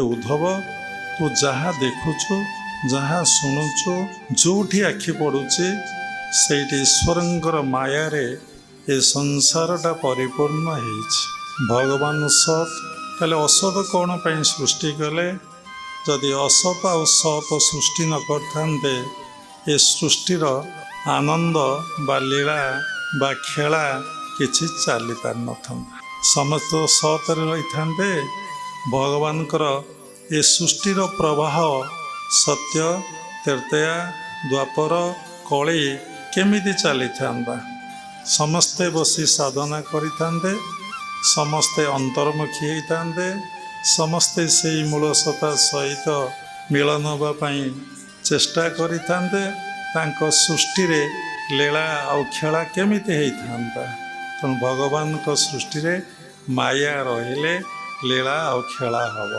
उद्धव तू जहाँ देखुचु जहाँ शुणुचु जोठी आखि पड़ुची सेठी ईश्वरंकर मायारे ए संसारटा परिपूर्ण होइछि। भगवान सत ताले असत कौन ପାଇଁ सृष्टि कले जदि असत आ सत सृष्टि न करथान्ते ए सृष्टिर आनंद बा लीला बा खेला किछि चली पार नथान्ता। समस्त सतरे रही थान्ते भगवानकर ए सृष्टिर प्रवाह सत्य तृतीया द्वापर कली केमिति चली थान्ता। समस्ते बसी साधना करिथान्ते समस्ते अंतर्मुखी होइथान्ते समस्ते से मूल सत्ता सहित मिलन होगापाई चेष्टा करिथान्ते तांको सृष्टि रे लीला आ खेला केमिति होइथान्ता। तेणु भगवान को सृष्टि रे माया रहिले लीला आ खेला हब।